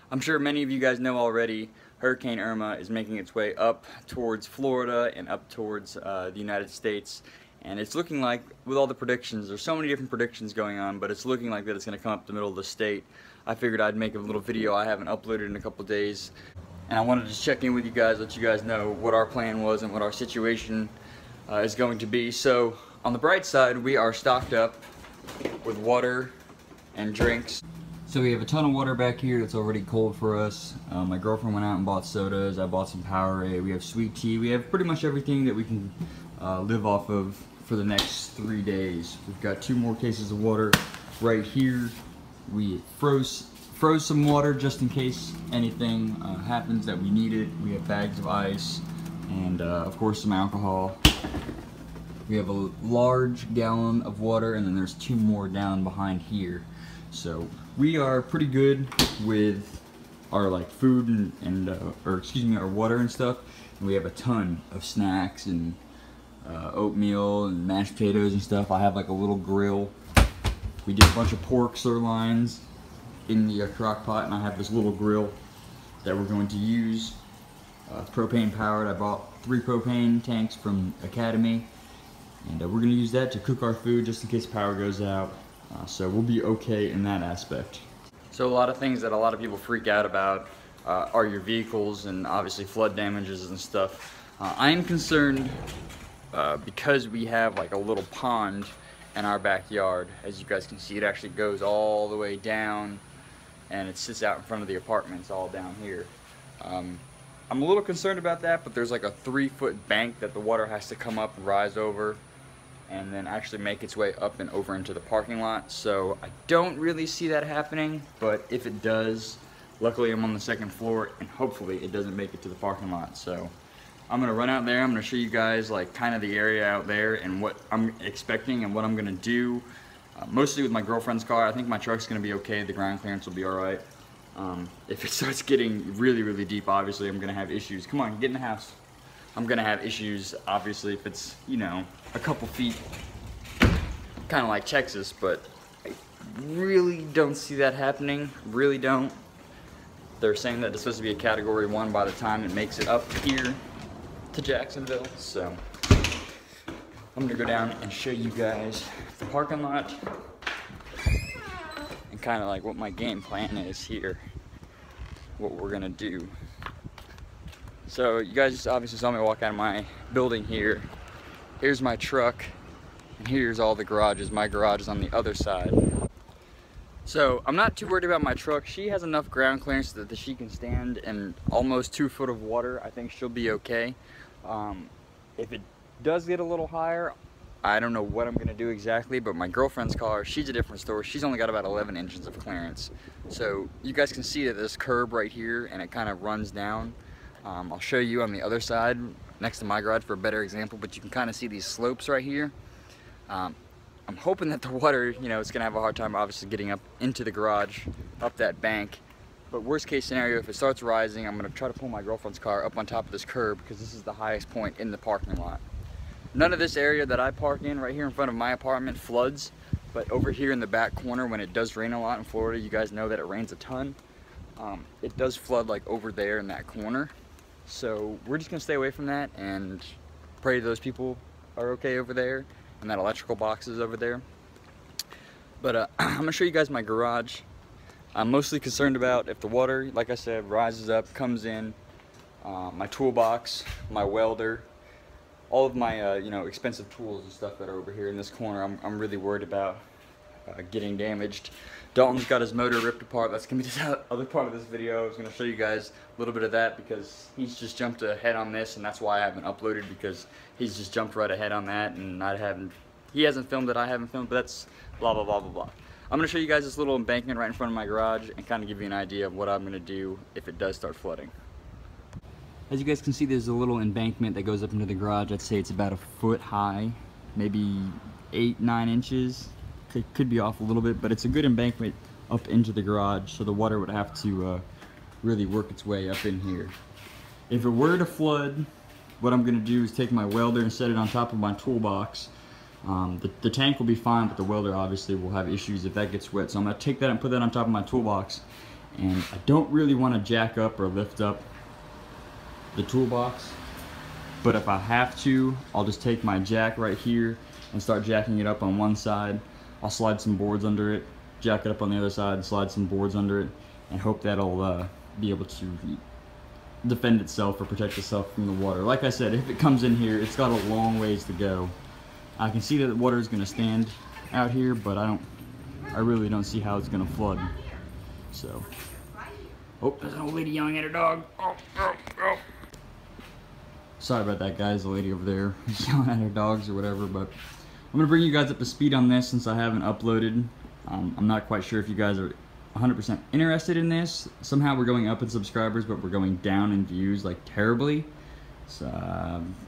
I'm sure many of you guys know already, Hurricane Irma is making its way up towards Florida and up towards the United States. And it's looking like, with all the predictions, there's so many different predictions going on, but it's looking like that it's going to come up the middle of the state. I figured I'd make a little video I haven't uploaded in a couple days. And I wanted to just check in with you guys, let you guys know what our plan was and what our situation is going to be. So, on the bright side, we are stocked up with water and drinks. So we have a ton of water back here that's already cold for us. My girlfriend went out and bought sodas. I bought some Powerade. We have sweet tea. We have pretty much everything that we can live off of for the next 3 days. We've got 2 more cases of water right here. We froze some water just in case anything happens that we need it. We have bags of ice and of course some alcohol. We have a large gallon of water, and then there's 2 more down behind here. So we are pretty good with our food and our water and stuff. And we have a ton of snacks and oatmeal and mashed potatoes and stuff. I have like a little grill. We did a bunch of pork sirloins in the crock pot, and I have this little grill that we're going to use. Propane powered. I bought 3 propane tanks from Academy, and we're going to use that to cook our food just in case power goes out. So we'll be okay in that aspect. So a lot of things that a lot of people freak out about are your vehicles and obviously flood damages and stuff. I am concerned because we have like a little pond in our backyard. As you guys can see, it actually goes all the way down and it sits out in front of the apartments all down here. I'm a little concerned about that, but there's like a 3-foot bank that the water has to come up and rise over and then actually make its way up and over into the parking lot. So I don't really see that happening, but if it does, luckily I'm on the 2nd floor and hopefully it doesn't make it to the parking lot. So I'm gonna run out there, I'm gonna show you guys like kind of the area out there and what I'm expecting and what I'm gonna do. Mostly with my girlfriend's car. I think my truck's gonna be okay, the ground clearance will be alright. If it starts getting really, really deep, obviously I'm gonna have issues. Come on, get in the house. I'm gonna have issues, obviously, if it's, you know, a couple feet, kind of like Texas, but I really don't see that happening, really don't. They're saying that it's supposed to be a Category 1 by the time it makes it up here to Jacksonville, so I'm gonna go down and show you guys the parking lot and kind of like what my game plan is here, what we're gonna do. So you guys just obviously saw me walk out of my building here. Here's my truck, and here's all the garages. My garage is on the other side. So I'm not too worried about my truck. She has enough ground clearance that she can stand in almost 2 foot of water. I think she'll be okay. If it does get a little higher, I don't know what I'm gonna do exactly, but my girlfriend's car, she's a different story. She's only got about 11 inches of clearance. So you guys can see that this curb right here, and it kind of runs down. I'll show you on the other side next to my garage for a better example, but you can kind of see these slopes right here. I'm hoping that the water, you know, it's gonna have a hard time obviously getting up into the garage, up that bank. But worst case scenario, if it starts rising, I'm gonna try to pull my girlfriend's car up on top of this curb because this is the highest point in the parking lot. None of this area that I park in right here in front of my apartment floods, but over here in the back corner, when it does rain a lot in Florida, you guys know that it rains a ton. It does flood like over there in that corner. So we're just gonna stay away from that and pray those people are okay over there and that electrical box is over there. But I'm gonna show you guys my garage. I'm mostly concerned about if the water, like I said, rises up, comes in, my toolbox, my welder, all of my you know, expensive tools and stuff that are over here in this corner. I'm really worried about getting damaged. Dalton's got his motor ripped apart. That's gonna be the other part of this video. I was gonna show you guys a little bit of that because he's just jumped ahead on this, and that's why I haven't uploaded, because he's just jumped right ahead on that, and he hasn't filmed it, I haven't filmed, but that's blah blah blah blah blah. I'm gonna show you guys this little embankment right in front of my garage and kind of give you an idea of what I'm gonna do if it does start flooding. As you guys can see, there's a little embankment that goes up into the garage. I'd say it's about 1 foot high, maybe 8-9 inches. Could be off a little bit, but it's a good embankment up into the garage, so the water would have to really work its way up in here. If it were to flood, what I'm going to do is take my welder and set it on top of my toolbox. The tank will be fine, but the welder obviously will have issues if that gets wet, so I'm going to take that and put that on top of my toolbox, and I don't really want to jack up or lift up the toolbox, but if I have to, I'll just take my jack right here and start jacking it up on one side. I'll slide some boards under it, jack it up on the other side, slide some boards under it, and hope that'll be able to defend itself or protect itself from the water. Like I said, if it comes in here, it's got a long ways to go. I can see that the water is going to stand out here, but I really don't see how it's going to flood. So, oh, there's an old lady yelling at her dog. Oh, oh, oh. Sorry about that, guys. The lady over there is yelling at her dogs or whatever, but I'm going to bring you guys up to speed on this since I haven't uploaded. I'm not quite sure if you guys are 100% interested in this. Somehow we're going up in subscribers, but we're going down in views like terribly. So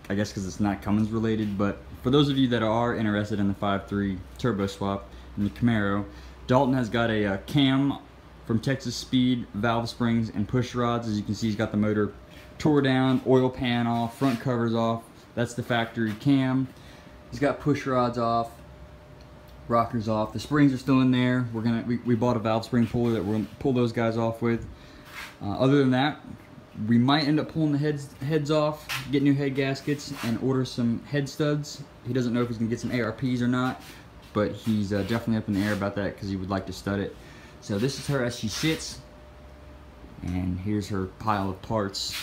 I guess because it's not Cummins related, but for those of you that are interested in the 5.3 turbo swap in the Camaro, Dalton has got a cam from Texas Speed, valve springs, and push rods. As you can see, he's got the motor tore down, oil pan off, front covers off. That's the factory cam. He's got push rods off, rockers off. The springs are still in there. We bought a valve spring puller that we're gonna pull those guys off with. Other than that, we might end up pulling the heads off, get new head gaskets, and order some head studs. He doesn't know if he's gonna get some ARPs or not, but he's definitely up in the air about that because he would like to stud it. So this is her as she sits, and here's her pile of parts,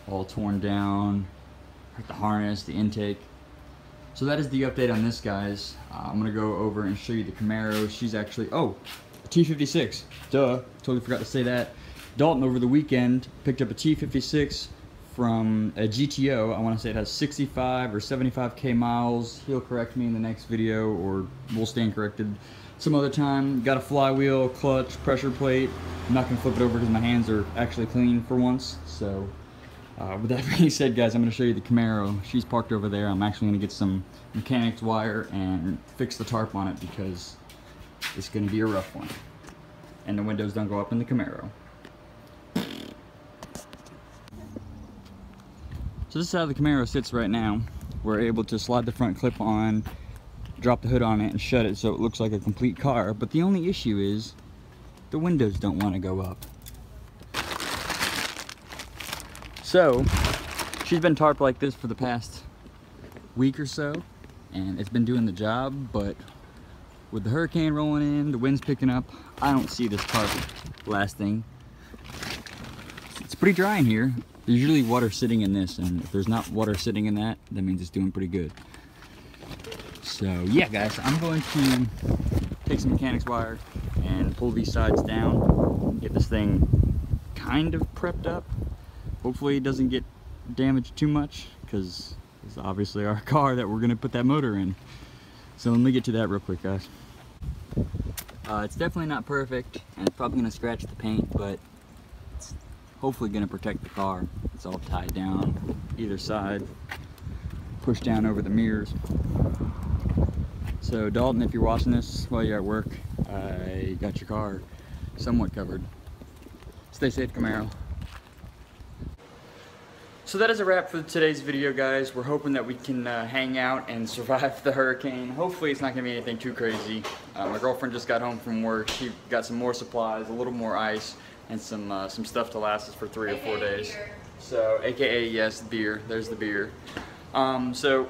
all torn down, the harness, the intake. So that is the update on this, guys. I'm gonna go over and show you the Camaro. She's actually, oh, a T56, duh, totally forgot to say that. Dalton over the weekend picked up a T56 from a GTO. I wanna say it has 65 or 75K miles. He'll correct me in the next video, or we'll stand corrected some other time. Got a flywheel, clutch, pressure plate. I'm not gonna flip it over because my hands are actually clean for once. So with that being said, guys, I'm gonna show you the Camaro. She's parked over there. I'm actually gonna get some mechanics wire and fix the tarp on it because it's gonna be a rough one. And the windows don't go up in the Camaro. So this is how the Camaro sits right now. We're able to slide the front clip on, drop the hood on it, and shut it so it looks like a complete car. But the only issue is the windows don't want to go up. So she's been tarped like this for the past week or so, and it's been doing the job, but with the hurricane rolling in, the wind's picking up, I don't see this tarp lasting. It's pretty dry in here. There's usually water sitting in this, and if there's not water sitting in that, that means it's doing pretty good. So yeah, guys, I'm going to take some mechanics wire and pull these sides down, get this thing kind of prepped up. Hopefully it doesn't get damaged too much, because it's obviously our car that we're going to put that motor in. So let me get to that real quick, guys. It's definitely not perfect, and it's probably going to scratch the paint, but it's hopefully going to protect the car. It's all tied down either side, pushed down over the mirrors. So Dalton, if you're watching this while you're at work, I got your car somewhat covered. Stay safe, Camaro. So that is a wrap for today's video, guys. We're hoping that we can hang out and survive the hurricane. Hopefully it's not going to be anything too crazy. My girlfriend just got home from work. She got some more supplies, a little more ice, and some stuff to last us for 3 or 4 days. Beer. So, AKA, yes, beer. There's the beer. So,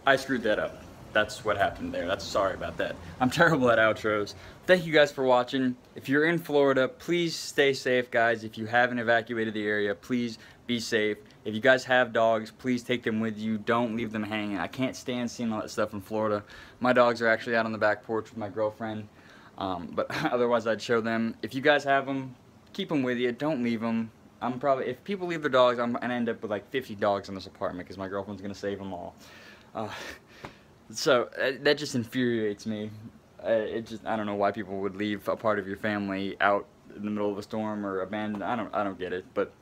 I screwed that up. That's what happened there. Sorry about that. I'm terrible at outros. Thank you guys for watching. If you're in Florida, please stay safe, guys. If you haven't evacuated the area, please be safe. If you guys have dogs, please take them with you. Don't leave them hanging. I can't stand seeing all that stuff in Florida. My dogs are actually out on the back porch with my girlfriend, but otherwise I'd show them. If you guys have them, keep them with you. Don't leave them. If people leave their dogs, I'm gonna end up with like 50 dogs in this apartment because my girlfriend's gonna save them all. So that just infuriates me. I don't know why people would leave a part of your family out in the middle of a storm or abandoned. I don't get it. But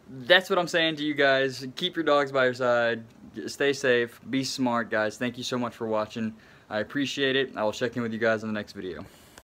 that's what I'm saying to you guys. Keep your dogs by your side. Stay safe. Be smart, guys. Thank you so much for watching. I appreciate it. I will check in with you guys in the next video.